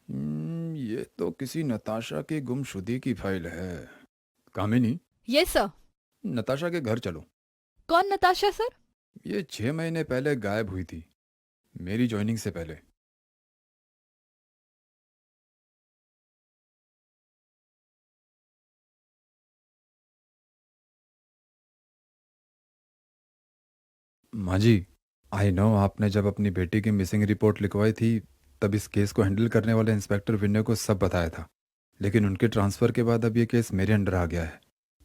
ये तो किसी नताशा की गुमशुदगी की फाइल है। कामिनी, यस सर। नताशा के घर चलो। कौन नताशा सर? ये 6 महीने पहले गायब हुई थी, मेरी ज्वाइनिंग से पहले। माँ जी, आई नो आपने जब अपनी बेटी की मिसिंग रिपोर्ट लिखवाई थी तब इस केस को हैंडल करने वाले इंस्पेक्टर विनय को सब बताया था, लेकिन उनके ट्रांसफ़र के बाद अब ये केस मेरे अंडर आ गया है।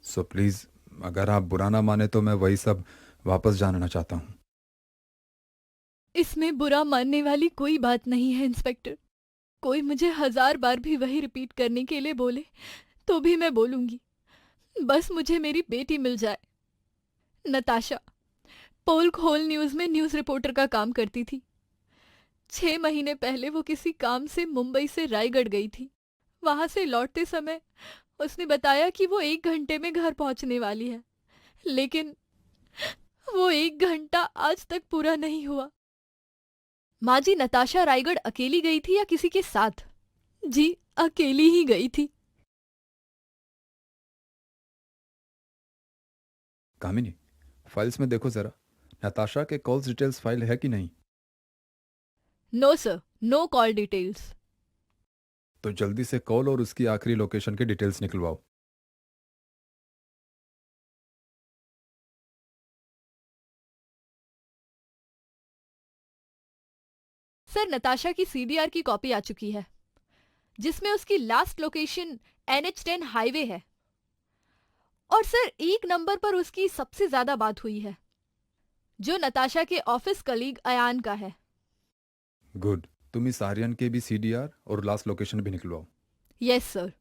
सो प्लीज़, अगर आप बुरा ना माने तो मैं वही सब वापस जानना चाहता हूँ। इसमें बुरा मानने वाली कोई बात नहीं है इंस्पेक्टर। कोई मुझे 1000 बार भी वही रिपीट करने के लिए बोले तो भी मैं बोलूंगी। बस मुझे मेरी बेटी मिल जाए। नताशा पोल्क होल न्यूज में न्यूज रिपोर्टर का काम करती थी। 6 महीने पहले वो किसी काम से मुंबई से रायगढ़ गई थी। वहां से लौटते समय उसने बताया कि वो 1 घंटे में घर पहुंचने वाली है, लेकिन वो 1 घंटा आज तक पूरा नहीं हुआ। माँ जी, नताशा रायगढ़ अकेली गई थी या किसी के साथ? जी, अकेली ही गई थी। कामिनी, फाइल्स में देखो ज़रा, नताशा के कॉल्स डिटेल्स फाइल है कि नहीं? No sir, no call details. तो जल्दी से कॉल और उसकी आखिरी लोकेशन के डिटेल्स निकलवाओ। सर, नताशा की सीडीआर की कॉपी आ चुकी है, जिसमें उसकी लास्ट लोकेशन NH10 हाईवे है। और सर, एक नंबर पर उसकी सबसे ज्यादा बात हुई है, जो नताशा के ऑफिस कलीग अयान का है। गुड। तुम इस आर्यन के भी सीडीआर और लास्ट लोकेशन भी निकलवाओ। Yes sir.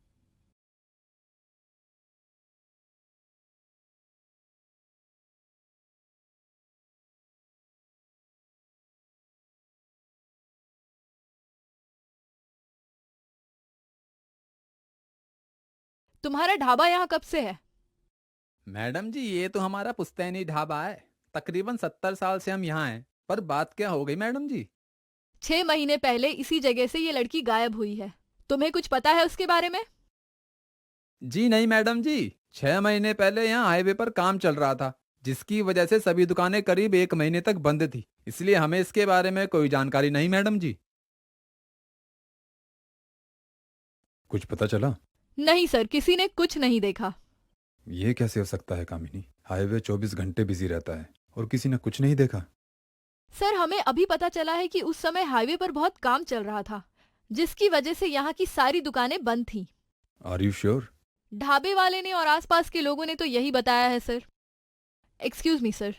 तुम्हारा ढाबा यहाँ कब से है? मैडम जी, ये तो हमारा पुश्तैनी ढाबा है। तकरीबन 70 साल से हम यहाँ हैं। पर बात क्या हो गई मैडम जी? 6 महीने पहले इसी जगह से ये लड़की गायब हुई है। तुम्हें कुछ पता है उसके बारे में? जी नहीं मैडम जी। 6 महीने पहले यहाँ हाईवे पर काम चल रहा था, जिसकी वजह से सभी दुकानें करीब 1 महीने तक बंद थी। इसलिए हमें इसके बारे में कोई जानकारी नहीं मैडम जी। कुछ पता चला? नहीं सर, किसी ने कुछ नहीं देखा। ये कैसे हो सकता है कामिनी? हाईवे 24 घंटे बिजी रहता है और किसी ने कुछ नहीं देखा? सर, हमें अभी पता चला है कि उस समय हाईवे पर बहुत काम चल रहा था, जिसकी वजह से यहाँ की सारी दुकानें बंद थीं। Are you sure? ढाबे वाले ने और आसपास के लोगों ने तो यही बताया है sir. Excuse me sir.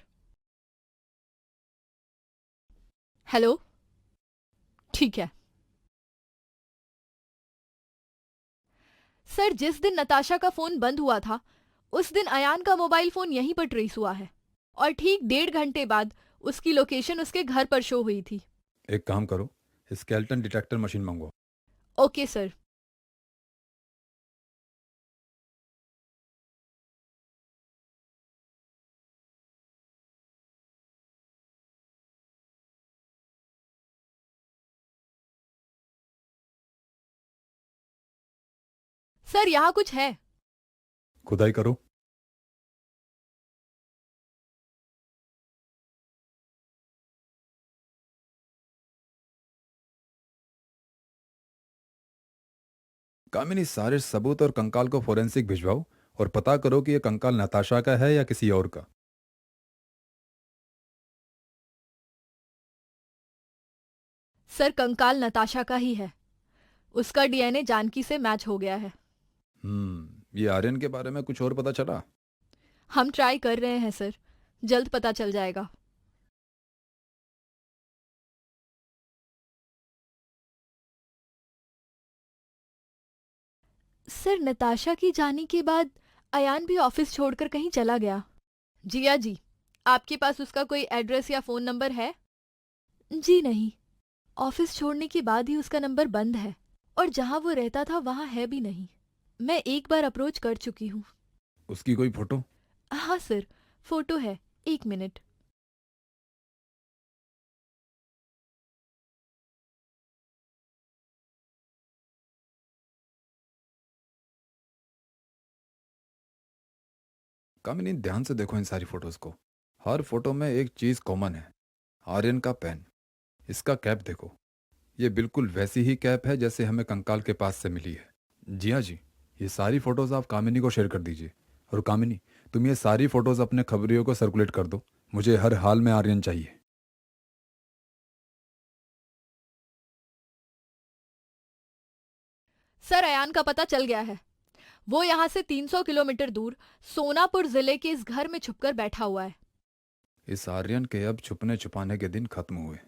Hello. ठीक है सर, जिस दिन नताशा का फोन बंद हुआ था उस दिन अयान का मोबाइल फोन यहीं पर ट्रेस हुआ है, और ठीक 1.5 घंटे बाद उसकी लोकेशन उसके घर पर शो हुई थी। एक काम करो, स्केल्टन डिटेक्टर मशीन मंगवाओ। Okay sir. सर, यहाँ कुछ है। खुदाई करो। कामिनी, सारे सबूत और कंकाल को फोरेंसिक भिजवाओ और पता करो कि यह कंकाल नताशा का है या किसी और का। सर, कंकाल नताशा का ही है। उसका डीएनए जानकी से मैच हो गया है। ये आर्यन के बारे में कुछ और पता चला? हम ट्राई कर रहे हैं सर, जल्द पता चल जाएगा। सर, नताशा की जाने के बाद अयान भी ऑफिस छोड़कर कहीं चला गया। जिया जी, आपके पास उसका कोई एड्रेस या फोन नंबर है? जी नहीं, ऑफिस छोड़ने के बाद ही उसका नंबर बंद है, और जहां वो रहता था वहां है भी नहीं। मैं एक बार अप्रोच कर चुकी हूँ। उसकी कोई फोटो? हाँ सर, फोटो है। 1 मिनट। कामिनी ध्यान से देखो इन सारी फोटोज को। हर फोटो में एक चीज कॉमन है, आर्यन का पेन। इसका कैप देखो, ये बिल्कुल वैसी ही कैप है जैसे हमें कंकाल के पास से मिली है। जी हाँ जी, ये सारी फोटोज आप कामिनी को शेयर कर दीजिए। और कामिनी, तुम ये सारी फोटोज अपने खबरियों को सर्कुलेट कर दो। मुझे हर हाल में आर्यन चाहिए। सर, अयान का पता चल गया है। वो यहाँ से 300 किलोमीटर दूर सोनापुर जिले के इस घर में छुपकर बैठा हुआ है। इस आर्यन के अब छुपने छुपाने के दिन खत्म हुए।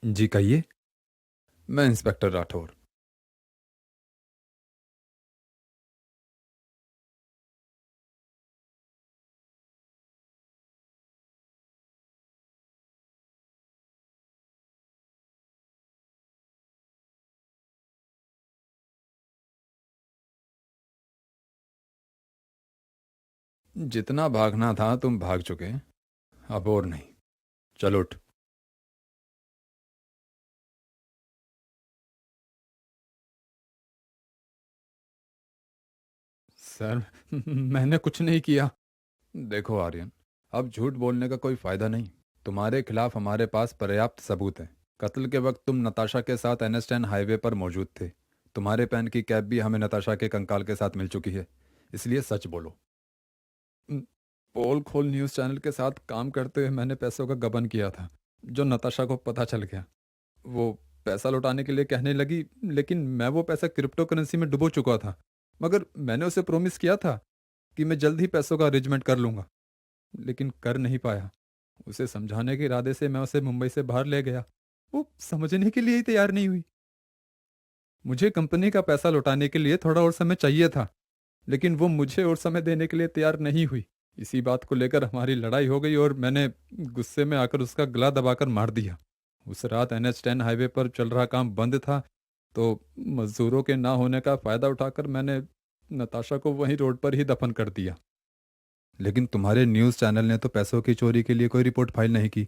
जी कहिए। मैं इंस्पेक्टर राठौर। जितना भागना था तुम भाग चुके, अब और नहीं। चलो उठ। सर, मैंने कुछ नहीं किया। देखो आर्यन, अब झूठ बोलने का कोई फायदा नहीं। तुम्हारे खिलाफ हमारे पास पर्याप्त सबूत हैं। कत्ल के वक्त तुम नताशा के साथ एनएस-10 हाईवे पर मौजूद थे। तुम्हारे पेन की कैप भी हमें नताशा के कंकाल के साथ मिल चुकी है, इसलिए सच बोलो। पोल खोल न्यूज़ चैनल के साथ काम करते हुए मैंने पैसों का गबन किया था। जो नताशा को पता चल गया, वो पैसा लौटाने के लिए कहने लगी, लेकिन मैं वो पैसा क्रिप्टो करेंसी में डुबो चुका था। मगर मैंने उसे प्रॉमिस किया था कि मैं जल्द ही पैसों का अरेंजमेंट कर लूंगा, लेकिन कर नहीं पाया। उसे समझाने के इरादे से मैं उसे मुंबई से बाहर ले गया। वो समझने के लिए ही तैयार नहीं हुई। मुझे कंपनी का पैसा लौटाने के लिए थोड़ा और समय चाहिए था, लेकिन वो मुझे और समय देने के लिए तैयार नहीं हुई। इसी बात को लेकर हमारी लड़ाई हो गई और मैंने गुस्से में आकर उसका गला दबाकर मार दिया। उस रात NH-10 हाईवे पर चल रहा काम बंद था, तो मजदूरों के ना होने का फायदा उठाकर मैंने नताशा को वहीं रोड पर ही दफन कर दिया। लेकिन तुम्हारे न्यूज़ चैनल ने तो पैसों की चोरी के लिए कोई रिपोर्ट फाइल नहीं की।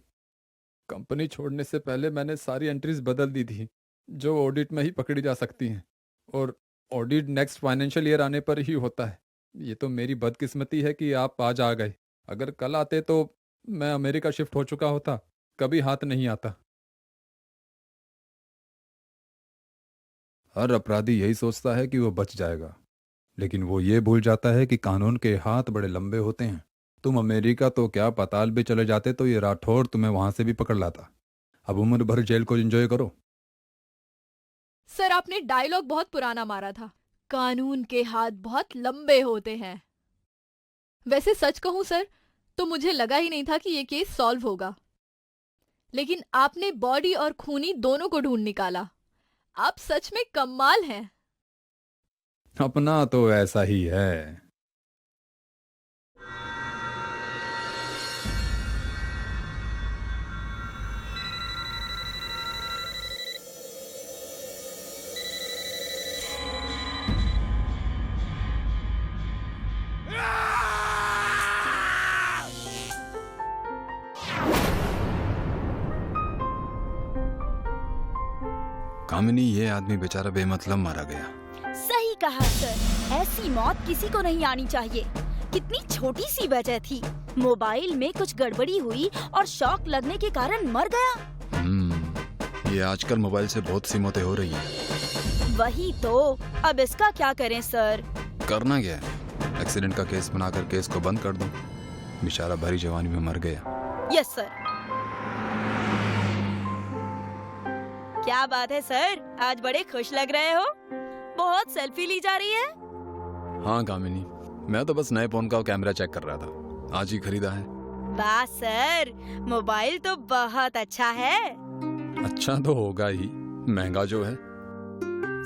कंपनी छोड़ने से पहले मैंने सारी एंट्रीज बदल दी थी, जो ऑडिट में ही पकड़ी जा सकती हैं, और ऑडिट नेक्स्ट फाइनेंशियल ईयर आने पर ही होता है। ये तो मेरी बदकिस्मती है कि आप आज आ गए। अगर कल आते तो मैं अमेरिका शिफ्ट हो चुका होता, कभी हाथ नहीं आता। हर अपराधी यही सोचता है कि वो बच जाएगा, लेकिन वो ये भूल जाता है कि कानून के हाथ बड़े लंबे होते हैं। तुम अमेरिका तो क्या पाताल भी चले जाते तो ये राठौर तुम्हें वहां से भी पकड़ लाता। अब उम्र भर जेल को एंजॉय करो। सर, आपने डायलॉग बहुत पुराना मारा था। कानून के हाथ बहुत लंबे होते हैं। वैसे सच कहूं सर, तो मुझे लगा ही नहीं था कि ये केस सॉल्व होगा, लेकिन आपने बॉडी और खूनी दोनों को ढूंढ निकाला। आप सच में कमाल हैं। अपना तो ऐसा ही है। कामिनी, ये आदमी बेचारा बेमतलब मारा गया। सही कहा सर, ऐसी मौत किसी को नहीं आनी चाहिए। कितनी छोटी सी वजह थी, मोबाइल में कुछ गड़बड़ी हुई और शॉक लगने के कारण मर गया। ये आजकल मोबाइल से बहुत सी मौतें हो रही हैं। वही तो, अब इसका क्या करें सर? करना क्या है, एक्सीडेंट का केस बनाकर केस को बंद कर दो। बेचारा भरी जवानी में मर गया। Yes sir. क्या बात है सर, आज बड़े खुश लग रहे हो। बहुत सेल्फी ली जा रही है। हाँ कामिनी, मैं तो बस नए फोन का कैमरा चेक कर रहा था, आज ही खरीदा है। वाह सर, मोबाइल तो बहुत अच्छा है। अच्छा तो होगा ही, महंगा जो है।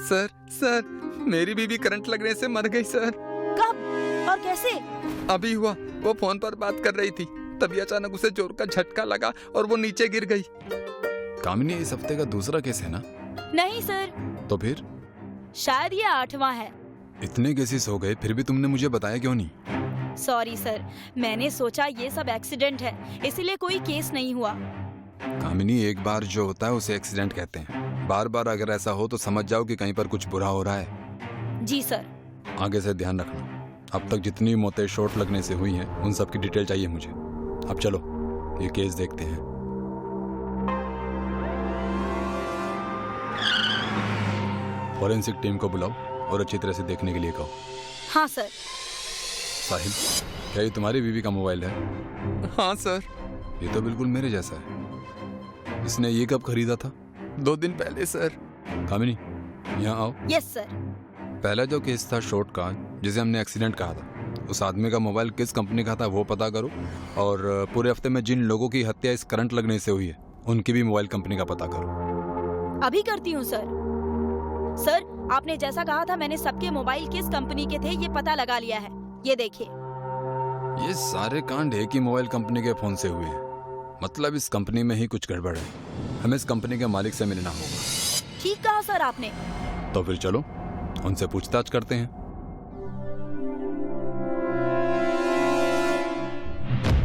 सर, मेरी बीवी करंट लगने से मर गई सर। कब और कैसे? अभी हुआ। वो फोन पर बात कर रही थी, तभी अचानक उसे जोर का झटका लगा और वो नीचे गिर गई। कामिनी, इस हफ्ते का दूसरा केस है ना? नहीं सर, तो फिर शायद ये 8वां है। इतने केसेस हो गए फिर भी तुमने मुझे बताया क्यों नहीं? सॉरी सर, मैंने सोचा ये सब एक्सीडेंट है, इसीलिए कोई केस नहीं हुआ। कामिनी, एक बार जो होता है उसे एक्सीडेंट कहते हैं। बार बार अगर ऐसा हो तो समझ जाओ कि कहीं पर कुछ बुरा हो रहा है। जी सर। आगे से ध्यान रखना। अब तक जितनी मौतें चोट लगने से हुई हैं उन सब की डिटेल चाहिए मुझे। अब चलो ये केस देखते हैं। फॉरेंसिक टीम को बुलाओ और अच्छी तरह से देखने के लिए कहो। हाँ सर। साहिल, क्या ये तुम्हारी बीवी का मोबाइल है? हाँ सर। ये तो बिल्कुल मेरे जैसा है। इसने ये कब खरीदा था? 2 दिन पहले सर। कामिनी, यहाँ आओ। Yes sir. पहला जो केस था शॉर्ट का, जिसे हमने एक्सीडेंट कहा था, उस आदमी का मोबाइल किस कंपनी का था वो पता करो, और पूरे हफ्ते में जिन लोगों की हत्या इस करंट लगने से हुई है उनकी भी मोबाइल कंपनी का पता करो। अभी करती हूँ सर। सर, आपने जैसा कहा था मैंने सबके मोबाइल किस कंपनी के थे ये पता लगा लिया है। ये देखिए। ये सारे कांड एक ही मोबाइल कंपनी के फोन से हुए हैं। मतलब इस कंपनी में ही कुछ गड़बड़ है। हमें इस कंपनी के मालिक से मिलना होगा। ठीक कहा सर आपने। तो फिर चलो उनसे पूछताछ करते हैं।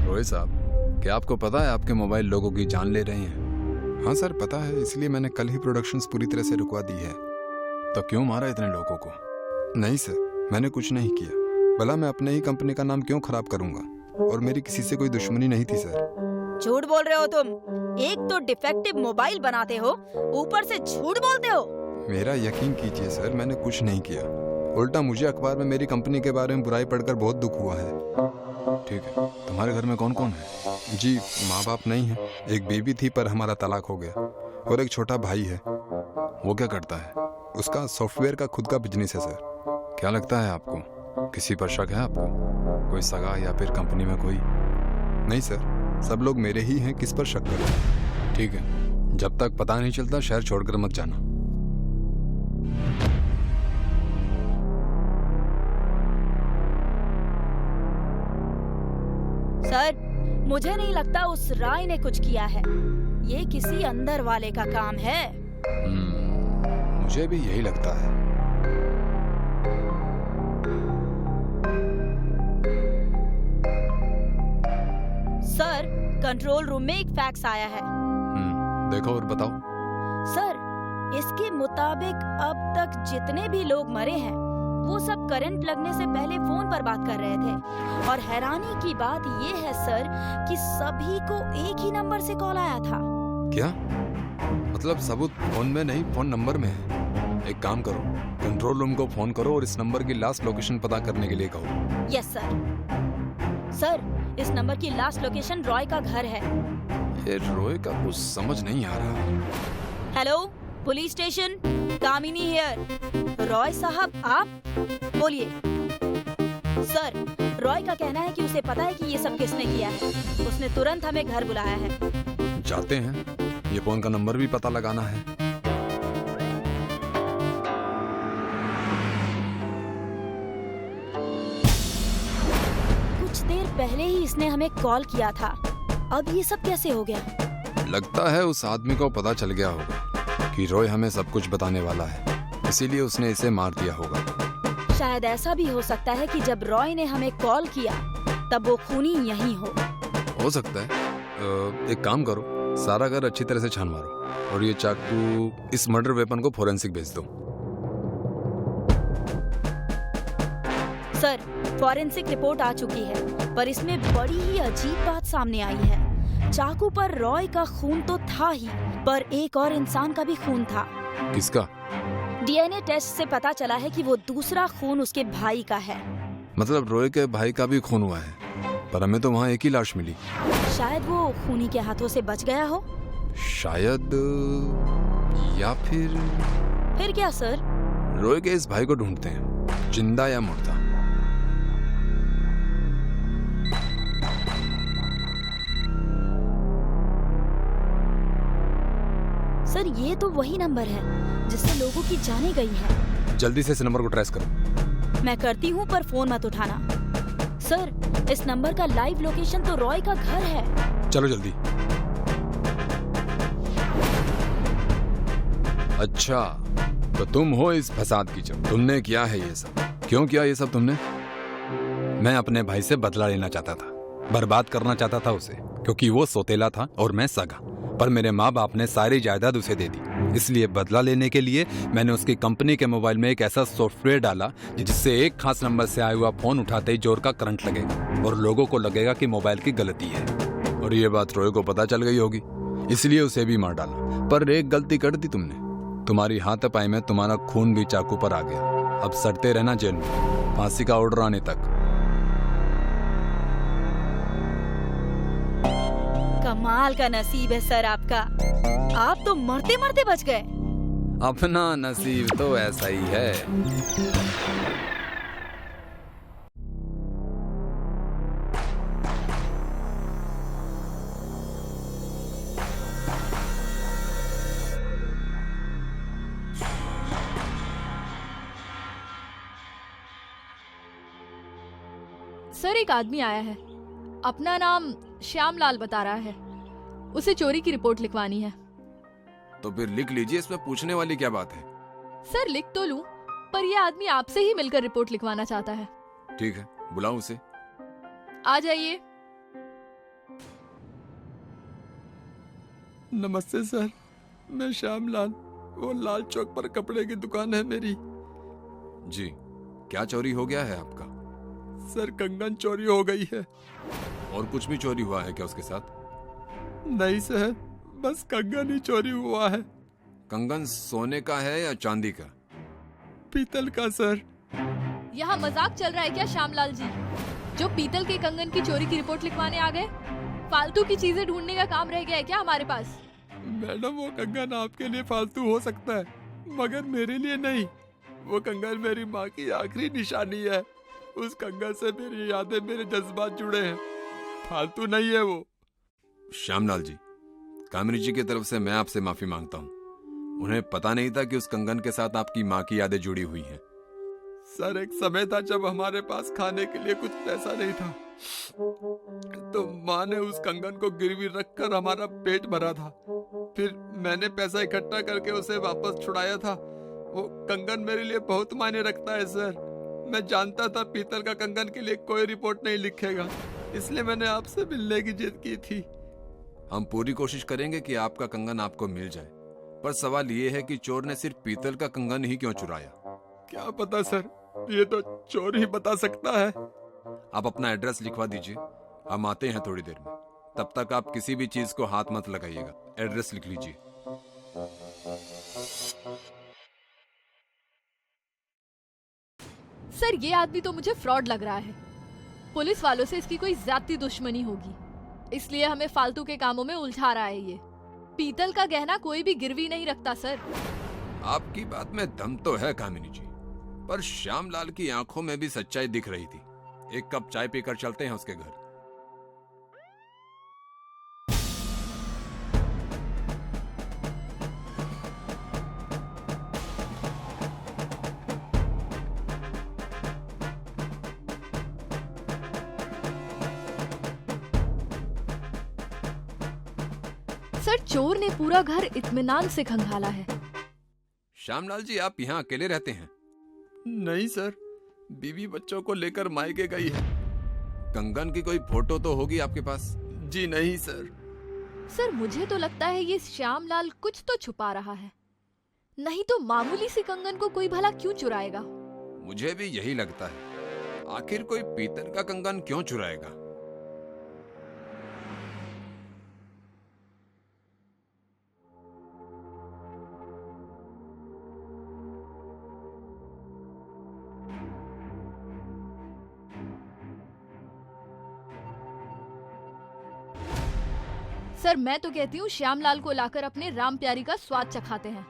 रोहित साहब, क्या आपको पता है आपके मोबाइल लोगों की जान ले रहे हैं? हाँ सर, पता है, इसलिए मैंने कल ही प्रोडक्शंस पूरी तरह से रुकवा दी है। तो क्यों मारा इतने लोगों को? नहीं सर, मैंने कुछ नहीं किया। भला मैं अपने ही कंपनी का नाम क्यों खराब करूंगा? और मेरी किसी से कोई दुश्मनी नहीं थी सर। झूठ बोल रहे हो तुम। एक तो डिफेक्टिव मोबाइल बनाते हो, ऊपर से झूठ बोलते हो। मेरा यकीन कीजिए सर, मैंने कुछ नहीं किया। उल्टा मुझे अखबार में मेरी कंपनी के बारे में बुराई पढ़कर बहुत दुख हुआ है। ठीक है, तुम्हारे घर में कौन कौन है? जी, माँ बाप नहीं है, एक बेबी थी पर हमारा तलाक हो गया, और एक छोटा भाई है। वो क्या करता है? उसका सॉफ्टवेयर का खुद का बिजनेस है सर। क्या लगता है आपको, किसी पर शक है आपको? कोई सगा या फिर कंपनी में कोई? नहीं सर, सब लोग मेरे ही हैं, किस पर शक करें? ठीक है, जब तक पता नहीं चलता शहर छोड़कर मत जाना। सर, मुझे नहीं लगता उस राय ने कुछ किया है। ये किसी अंदर वाले का काम है। मुझे भी यही लगता है। सर, कंट्रोल रूम में एक फैक्स आया है। देखो और बताओ। सर, इसके मुताबिक अब तक जितने भी लोग मरे हैं वो सब करंट लगने से पहले फोन पर बात कर रहे थे। और हैरानी की बात ये है सर कि सभी को एक ही नंबर से कॉल आया था। क्या मतलब सबूत फोन में नहीं, फोन नंबर में है? एक काम करो, कंट्रोल रूम को फोन करो और इस नंबर की लास्ट लोकेशन पता करने के लिए कहो। Yes sir. सर, इस नंबर की लास्ट लोकेशन रॉय का घर है। ये रॉय का कुछ समझ नहीं आ रहा। Hello, police station, Kamini here. Roy साहब आप? बोलिए। सर, रॉय का कहना है कि उसे पता है कि ये सब किसने किया है। उसने तुरंत हमें घर बुलाया है। जाते हैं, ये फोन का नंबर भी पता लगाना है। कुछ देर पहले ही इसने हमें कॉल किया था। अब ये सब कैसे हो गया? लगता है उस आदमी को पता चल गया होगा कि रॉय हमें सब कुछ बताने वाला है, इसीलिए उसने इसे मार दिया होगा। शायद ऐसा भी हो सकता है कि जब रॉय ने हमें कॉल किया तब वो खूनी यहीं हो सकता है। एक काम करो, सारा घर अच्छी तरह से छान मारो और ये चाकू, इस मर्डर वेपन को फोरेंसिक भेज दो। सर, फॉरेंसिक रिपोर्ट आ चुकी है, पर इसमें बड़ी ही अजीब बात सामने आई है। चाकू पर रॉय का खून तो था ही, पर एक और इंसान का भी खून था। किसका? डीएनए टेस्ट से पता चला है कि वो दूसरा खून उसके भाई का है। मतलब रॉय के भाई का भी खून हुआ है, पर हमें तो वहाँ एक ही लाश मिली। शायद वो खूनी के हाथों से बच गया हो। शायद, या फिर क्या सर? रॉय के इस भाई को ढूंढते हैं, जिंदा या मुर्दा। सर, ये तो वही नंबर है जिससे लोगों की जाने गई है। जल्दी से इस नंबर को ट्रेस करो। मैं करती हूँ, पर फोन मत उठाना। सर, इस नंबर का लाइव लोकेशन तो रॉय का घर है। चलो जल्दी। अच्छा, तो तुम हो इस फसाद की जड़। तुमने किया है ये सब। क्यों किया ये सब तुमने? मैं अपने भाई से बदला लेना चाहता था, बर्बाद करना चाहता था उसे, क्योंकि वो सौतेला था और मैं सगा। पर मेरे माँ बाप ने सारी जायदाद उसे दे दी। इसलिए बदला लेने के लिए मैंने उसकी कंपनी के मोबाइल में एक ऐसा सॉफ्टवेयर डाला जिससे एक खास नंबर से आया हुआ फोन उठाते ही जोर का करंट लगेगा और लोगों को लगेगा कि मोबाइल की गलती है। और ये बात रोय को पता चल गई होगी, इसलिए उसे भी मार डाला। पर एक गलती कर दी तुमने, तुम्हारी हाथापाई में तुम्हारा खून भी चाकू पर आ गया। अब सड़ते रहना जेल में, फांसी का ऑर्डर आने तक। कमाल का नसीब है सर आपका, आप तो मरते मरते बच गए। अपना नसीब तो ऐसा ही है। सर एक आदमी आया है, अपना नाम श्यामलाल बता रहा है। उसे चोरी की रिपोर्ट लिखवानी है। तो फिर लिख लीजिए, इसमें पूछने वाली क्या बात है? सर लिख तो लूं, पर यह आदमी आपसे ही मिलकर रिपोर्ट लिखवाना चाहता है। ठीक है, बुलाऊं उसे? आ जाइए। नमस्ते सर, मैं श्यामलाल, वो लाल चौक पर कपड़े की दुकान है मेरी। जी, क्या चोरी हो गया है आपका? सर कंगन चोरी हो गई है। और कुछ भी चोरी हुआ है क्या उसके साथ? नहीं सर, बस कंगन ही चोरी हुआ है। कंगन सोने का है या चांदी का? पीतल का सर। यहाँ मजाक चल रहा है क्या श्यामलाल जी? जो पीतल के कंगन की चोरी की रिपोर्ट लिखवाने आ गए? फालतू की चीजें ढूंढने का काम रह गया है क्या हमारे पास? मैडम वो कंगन आपके लिए फालतू हो सकता है, मगर मेरे लिए नहीं। वो कंगन मेरी माँ की आखिरी निशानी है। उस कंगन से मेरी यादें, मेरे जज्बात जुड़े हैं, फालतू नहीं है वो। श्यामलाल जी, कामिनी जी की तरफ से मैं आपसे माफी मांगता हूँ। उन्हें पता नहीं था कि उस कंगन के साथ आपकी माँ की यादें जुड़ी हुई हैं। सर एक समय था जब हमारे पास खाने के लिए कुछ पैसा नहीं था, तो माँ ने उस कंगन को गिरवी रखकर हमारा पेट भरा था। फिर मैंने पैसा इकट्ठा करके उसे वापस छुड़ाया था। वो कंगन मेरे लिए बहुत मायने रखता है सर। मैं जानता था पीतल का कंगन के लिए कोई रिपोर्ट नहीं लिखेगा, इसलिए मैंने आपसे मिलने की जिद की थी। हम पूरी कोशिश करेंगे कि आपका कंगन आपको मिल जाए, पर सवाल ये है कि चोर ने सिर्फ पीतल का कंगन ही क्यों चुराया? क्या पता सर, ये तो चोर ही बता सकता है। आप अपना एड्रेस लिखवा दीजिए, हम आते हैं थोड़ी देर में। तब तक आप किसी भी चीज को हाथ मत लगाइएगा। एड्रेस लिख लीजिए। सर ये आदमी तो मुझे फ्रॉड लग रहा है। पुलिस वालों से इसकी कोई ज्यादती दुश्मनी होगी, इसलिए हमें फालतू के कामों में उलझा रहा है ये। पीतल का गहना कोई भी गिरवी नहीं रखता सर। आपकी बात में दम तो है कामिनी जी, पर श्यामलाल की आंखों में भी सच्चाई दिख रही थी। एक कप चाय पीकर चलते हैं उसके घर। सर चोर ने पूरा घर इत्मीनान से खंगाला है। श्यामलाल जी, आप यहाँ अकेले रहते हैं? नहीं सर, बीवी बच्चों को लेकर मायके गई है। कंगन की कोई फोटो तो होगी आपके पास? जी नहीं सर। सर मुझे तो लगता है ये श्यामलाल कुछ तो छुपा रहा है, नहीं तो मामूली सी कंगन को कोई भला क्यों चुराएगा? मुझे भी यही लगता है। आखिर कोई पीतल का कंगन क्यों चुराएगा? सर मैं तो कहती हूँ श्यामलाल को लाकर अपने राम प्यारी का स्वाद चखाते हैं,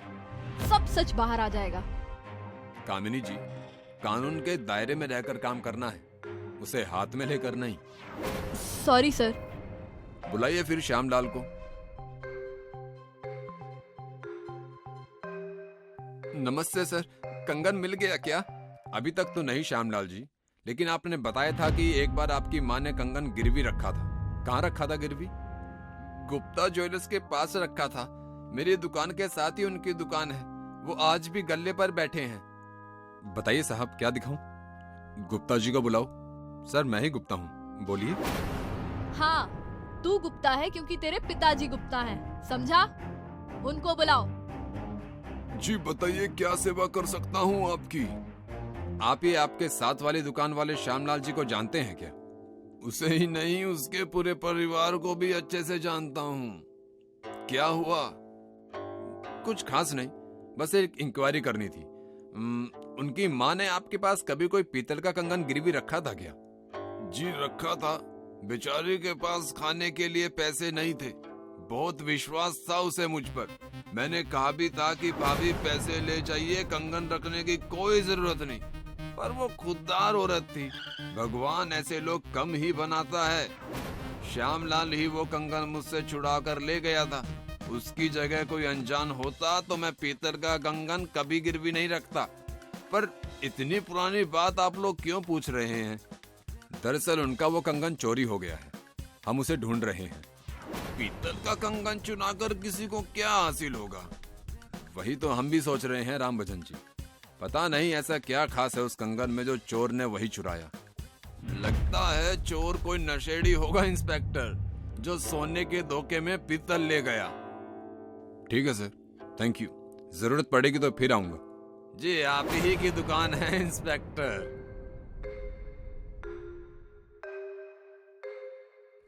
सब सच बाहर आ जाएगा। कामिनी जी, कानून के दायरे में रहकर काम करना है, उसे हाथ में लेकर नहीं। Sorry sir. बुलाइए फिर श्यामलाल को। नमस्ते सर, कंगन मिल गया क्या? अभी तक तो नहीं श्यामलाल जी, लेकिन आपने बताया था कि एक बार आपकी माँ ने कंगन गिरवी रखा था। कहाँ रखा था गिरवी? गुप्ता ज्वेलर्स के पास रखा था। मेरी दुकान के साथ ही उनकी दुकान है। वो आज भी गल्ले पर बैठे हैं। बताइए साहब, क्या दिखाऊं? गुप्ता जी को बुलाओ। सर, मैं ही गुप्ता हूँ, बोलिए। हाँ, तू गुप्ता है क्योंकि तेरे पिताजी गुप्ता हैं, समझा? उनको बुलाओ। जी बताइए, क्या सेवा कर सकता हूँ आपकी? आप ये आपके साथ वाली दुकान वाले श्यामलाल जी को जानते हैं क्या? उसे ही नहीं, उसके पूरे परिवार को भी अच्छे से जानता हूँ। क्या हुआ? कुछ खास नहीं, बस एक इंक्वायरी करनी थी। उनकी माँ ने आपके पास कभी कोई पीतल का कंगन गिरवी रखा था क्या? जी रखा था। बेचारी के पास खाने के लिए पैसे नहीं थे। बहुत विश्वास था उसे मुझ पर। मैंने कहा भी था कि भाभी पैसे ले जाइए, कंगन रखने की कोई जरूरत नहीं, पर वो खुददार औरत थी। भगवान ऐसे लोग कम ही बनाता है। श्यामलाल ही वो कंगन मुझसे छुड़ा कर ले गया था। उसकी जगह कोई अनजान होता तो मैं पीतल का कंगन कभी गिरवी नहीं रखता। पर इतनी पुरानी बात आप लोग क्यों पूछ रहे हैं? दरअसल उनका वो कंगन चोरी हो गया है, हम उसे ढूंढ रहे हैं। पीतल का कंगन चुराकर किसी को क्या हासिल होगा? वही तो हम भी सोच रहे हैं राम भजन जी। पता नहीं ऐसा क्या खास है उस कंगन में जो चोर ने वही चुराया। लगता है चोर कोई नशेड़ी होगा इंस्पेक्टर, जो सोने के धोखे में पीतल ले गया। ठीक है सर, थैंक यू। जरूरत पड़ेगी तो फिर आऊंगा। जी, आप ही की दुकान है इंस्पेक्टर।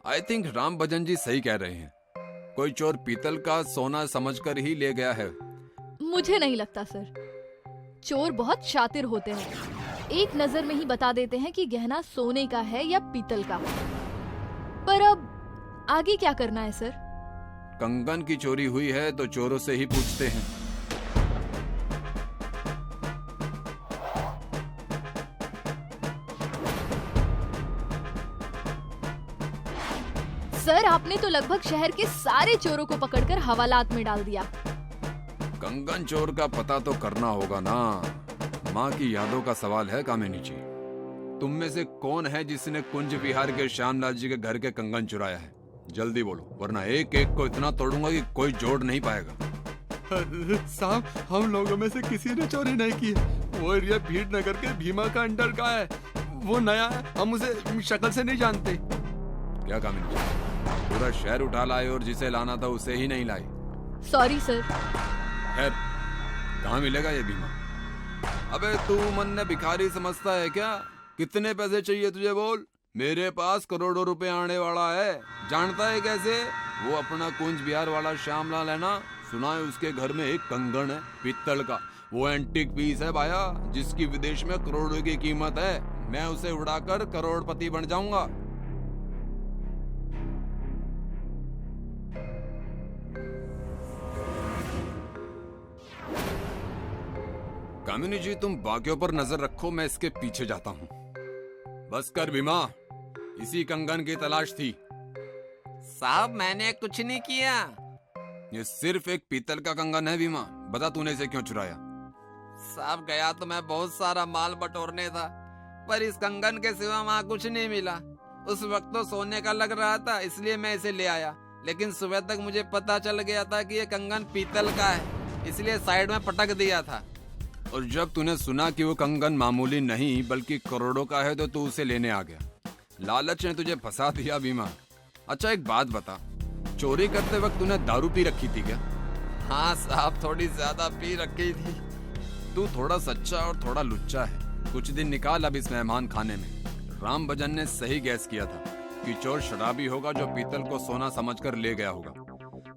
आई थिंक राम भजन जी सही कह रहे हैं। कोई चोर पीतल का सोना समझकर ही ले गया है। मुझे नहीं लगता सर, चोर बहुत शातिर होते हैं, एक नजर में ही बता देते हैं कि गहना सोने का है या पीतल का। पर अब आगे क्या करना है सर? कंगन की चोरी हुई है तो चोरों से ही पूछते हैं। सर, आपने तो लगभग शहर के सारे चोरों को पकड़कर हवालात में डाल दिया। कंगन चोर का पता तो करना होगा ना। माँ की यादों का सवाल है कामिनी जी। तुम में से कौन है जिसने कुंज विहार के श्यामलाल जी के घर के कंगन चुराया है? जल्दी बोलो, वरना एक एक को इतना तोड़ूंगा कि कोई जोड़ नहीं पाएगा। साहब, हम लोगों में से किसी ने चोरी नहीं की है। वो एरिया भीड़ नगर के भीमा का अंडर का है। वो नया है, हम उसे शक्ल से नहीं जानते। क्या कामिनी जी, पूरा शहर उठा लाए और जिसे लाना था उसे ही नहीं लाई। Sorry sir. खैर, कहाँ मिलेगा ये बीमा? अबे तू मन ने भिखारी समझता है क्या? कितने पैसे चाहिए तुझे बोल? मेरे पास करोड़ों रुपए आने वाला है। जानता है कैसे? वो अपना कुंज बिहार वाला श्यामलाल है ना, सुना है उसके घर में एक कंगन है पीतल का। वो एंटीक पीस है भाया, जिसकी विदेश में करोड़ों की कीमत है। मैं उसे उड़ाकर करोड़पति बन जाऊंगा। कामिनी जी, तुम बाकियों पर नजर रखो, मैं इसके पीछे जाता हूँ। बस कर भीमा, इसी कंगन की तलाश थी। साहब, मैंने कुछ नहीं किया। ये सिर्फ एक पीतल का कंगन है भीमा। बता तूने इसे क्यों चुराया? साहब, गया तो मैं बहुत सारा माल बटोरने था, पर इस कंगन के सिवा वहाँ कुछ नहीं मिला। उस वक्त तो सोने का लग रहा था, इसलिए मैं इसे ले आया। लेकिन सुबह तक मुझे पता चल गया था कि ये कंगन पीतल का है, इसलिए साइड में पटक दिया था। और जब तूने सुना कि वो कंगन मामूली नहीं बल्कि करोड़ों का है तो तू उसे लेने आ गया। लालच ने तुझे फंसा दिया भीमा। अच्छा, एक बात बता, चोरी करते वक्त तूने दारू पी रखी थी क्या? हाँ साहब, थोड़ी ज्यादा पी रखी थी। तू थोड़ा सच्चा और थोड़ा लुच्चा है। कुछ दिन निकाल अब इस मेहमान खाने में। राम भजन ने सही गैस किया था कि चोर शराबी होगा जो पीतल को सोना समझकर ले गया होगा।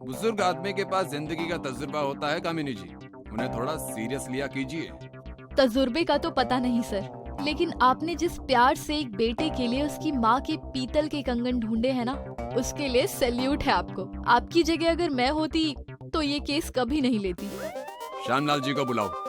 बुजुर्ग आदमी के पास जिंदगी का तजुर्बा होता है कामिनी जी, उन्हें थोड़ा सीरियस लिया कीजिए। तजुर्बे का तो पता नहीं सर, लेकिन आपने जिस प्यार से एक बेटे के लिए उसकी माँ के पीतल के कंगन ढूंढे हैं ना, उसके लिए सैल्यूट है आपको। आपकी जगह अगर मैं होती तो ये केस कभी नहीं लेती। श्यामलाल जी को बुलाओ।